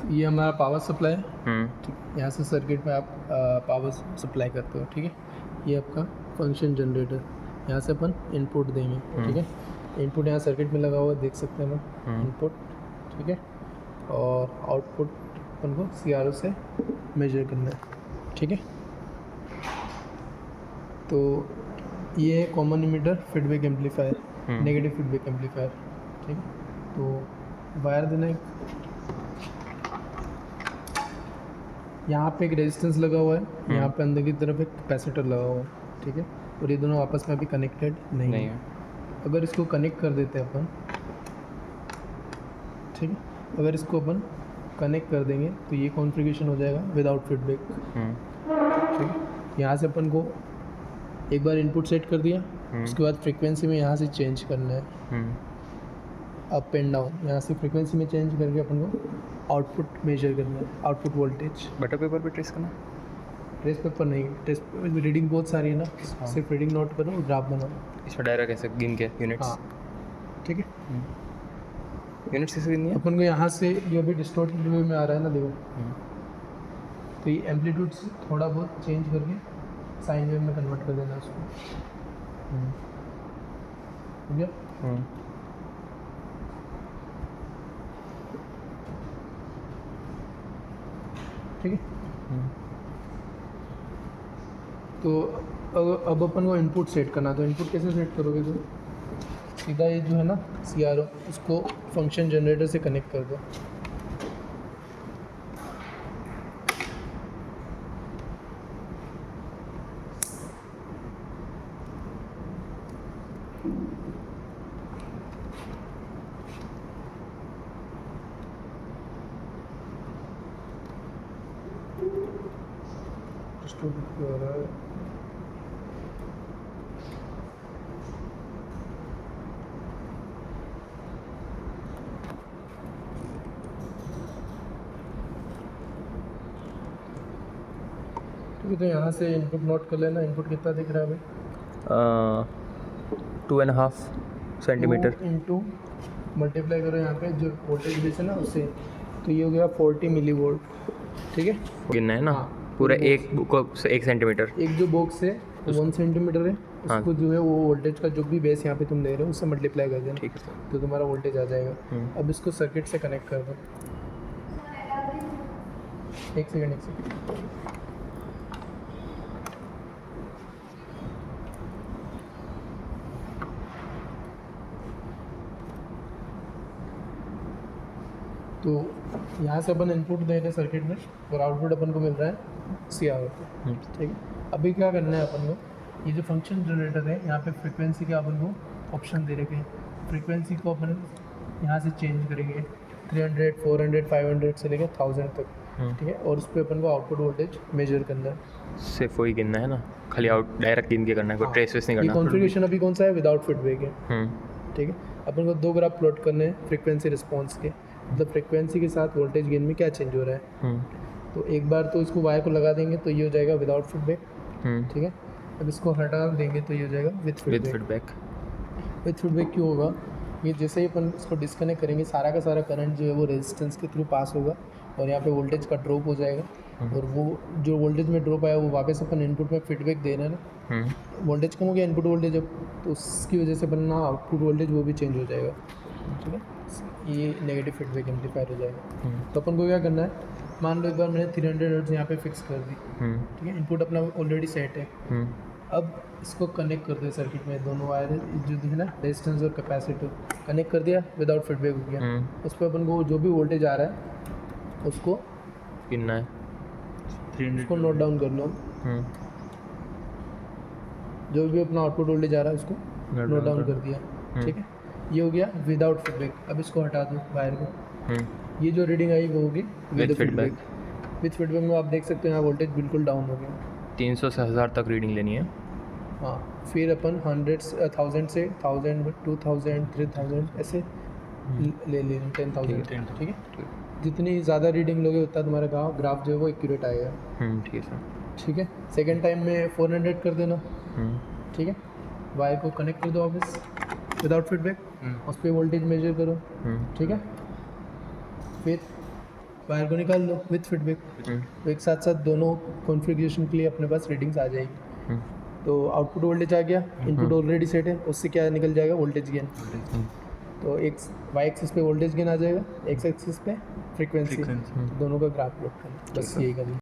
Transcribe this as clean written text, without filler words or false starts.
ये हमारा power supply है। हम्म, यहाँ से सर्किट में आप पावर सप्लाई करते हो, ठीक है। ये आपका फंक्शन जनरेटर, यहाँ से अपन इनपुट देंगे, ठीक है। इनपुट यहाँ सर्किट में लगा हुआ है, देख सकते हैं हम इनपुट, ठीक है। और आउटपुट अपन को CRO से मेजर करना है, ठीक है। तो ये है common emitter feedback amplifier, negative feedback amplifier, ठीक है। तो वायर देना एक, यहाँ पे एक रेजिस्टेंस लगा हुआ है, यहाँ पे अंदर की तरफ एक कैपेसिटर लगा हुआ है, ठीक है। और ये दोनों आपस में अभी कनेक्टेड नहीं है। अगर इसको कनेक्ट कर देते हैं अपन, ठीक है, अगर इसको अपन कनेक्ट कर देंगे तो ये कॉन्फ़िगरेशन हो जाएगा विदाउट फीडबैक, ठीक है। यहाँ से अपन को एक बार इनपुट सेट कर दिया, उसके बाद फ्रीक्वेंसी में यहाँ से चेंज करना है, अप एंड डाउन, यहाँ से फ्रीक्वेंसी में चेंज करके अपन को आउटपुट मेजर करना है, आउटपुट वोल्टेज। बटर पेपर पे ट्रेस करना, ट्रेस पेपर नहीं, ट्रेस रीडिंग बहुत सारी है ना, सिर्फ रीडिंग नोट करो, ग्राफ बनाओ, इसमें डायरेक्ट ऐसे गिन के यूनिट्स। हाँ, ठीक है। यूनिट्स कैसे गिननी है? अपन को यहाँ से जो भी डिस्टॉर्टेड वे में आ रहा है ना, देखो, तो ये एम्पलीट्यूड से थोड़ा बहुत चेंज करके साइन वेव में कन्वर्ट कर देना उसको, ठीक है। ठीक है। तो अब अपन को इनपुट सेट करना, तो इनपुट कैसे सेट करोगे? तो सीधा ये जो है ना CRO, उसको फंक्शन जनरेटर से कनेक्ट कर दो। हो रहा है, ठीक है। तो यहाँ से इनपुट नोट कर लेना, इनपुट कितना दिख रहा है भाई? 2.5 सेंटीमीटर इंटू मल्टीप्लाई करो यहाँ पे जो वोल्टेज बेस है ना उससे, तो ये हो गया 40 मिली वोल्ट, ठीक है। गिनना है ना? हाँ, पूरा एक सेंटीमीटर। एक जो बॉक्स है 1 सेंटीमीटर है, उसको जो है वो वोल्टेज का जो भी बेस यहाँ पे तुम ले रहे हो उससे मल्टीप्लाई कर देना, ठीक है। तो तुम्हारा वोल्टेज आ जाएगा। अब इसको सर्किट से कनेक्ट कर दो। एक सेकेंड। तो यहाँ से अपन इनपुट दे रहे हैं सर्किट में और आउटपुट अपन को मिल रहा है CRO पे, ठीक है। अभी क्या करना है अपन को, ये जो फंक्शन जनरेटर है यहाँ पे फ्रीक्वेंसी के अपन को ऑप्शन दे रखे हैं। फ्रीक्वेंसी को अपन यहाँ से चेंज करेंगे 300, 400, 500 से लेकर 1000 तक, ठीक है। और उस पर अपन को आउटपुट वोल्टेज मेजर करना है, सिर्फ वही गिनना है ना, खाली आउट डायरेक्ट गिन के करना है, कोई ट्रेस वेस नहीं ये करना। कॉन्फ़िगरेशन अभी कौन सा है? विदाउट फीडबैक है, ठीक है। अपन को 2 ग्राफ प्लॉट करने हैं फ्रीक्वेंसी रिस्पॉन्स के, मतलब फ्रीक्वेंसी के साथ वोल्टेज गेन में क्या चेंज हो रहा है। तो एक बार तो इसको वायर को लगा देंगे तो ये हो जाएगा विदाउट फीडबैक, ठीक है। अब इसको हटा देंगे तो ये हो जाएगा विथ फीडबैक। विथ फीडबैक क्यों होगा? ये जैसे ही अपन इसको डिस्कनेक्ट करेंगे सारा का सारा करंट जो है वो रेजिस्टेंस के थ्रू पास होगा और यहाँ पे वोल्टेज का ड्रॉप हो जाएगा, और वो जो वोल्टेज में ड्रॉप आया वो वापस अपन इनपुट में फीडबैक दे रहे हैं ना, वोल्टेज कम हो गया इनपुट वोल्टेज अब, तो उसकी वजह से बनना आउटपुट वोल्टेज वो भी चेंज हो जाएगा, ठीक है। ये नेगेटिव फीडबैक एम्पलीफायर हो जाएगा। तो अपन को क्या करना है, मान लो एक बार मैंने 300 हर्ट्ज यहाँ पे फिक्स कर दी, ठीक है। इनपुट अपना ऑलरेडी सेट है। अब इसको कनेक्ट कर दिया सर्किट में, दोनों वायर जो है ना रेजिस्टेंस और कैपेसिटर कनेक्ट कर दिया, विदाउट फीडबैक हो गया। उस पर अपन को जो भी वोल्टेज आ रहा है उसको गिनना है, उसको नोट डाउन कर लो। जो भी अपना आउटपुट वोल्टेज आ रहा है उसको नोट डाउन कर दिया, ठीक है। ये हो गया विदाउट फीडबैक। अब इसको हटा दो वायर को, ये जो रीडिंग आई वो होगी विद फीडबैक। विद फीडबैक में आप देख सकते हो यहाँ वोल्टेज बिल्कुल डाउन हो गया, 300 से 1000 तक रीडिंग लेनी है। हाँ, फिर अपन 100 से 1000 से 1000, 2000, 3000 ऐसे ले लें, 10,000, ठीक है। जितनी ज़्यादा रीडिंग लोगे उतना तुम्हारा ग्राफ जो है वो एक्यूरेट आएगा, ठीक है सर, ठीक है। सेकेंड टाइम में 400 कर देना, ठीक है। वायर को कनेक्ट कर दो वापस विदाउट फीडबैक, उस पर वोल्टेज मेजर करो, ठीक है। फिर वायर को निकाल लो विथ फीडबैक। तो एक साथ साथ दोनों कॉन्फ़िगरेशन के लिए अपने पास रीडिंग्स आ जाएगी। तो आउटपुट वोल्टेज आ गया, इनपुट ऑलरेडी सेट है, उससे क्या निकल जाएगा वोल्टेज गेन। तो एक वाई एक्सिस पे वोल्टेज गेन आ जाएगा, एक्स एक्सिस पे फ्रीक्वेंसी, दोनों का ग्राफ प्लॉट करना, बस यही करना।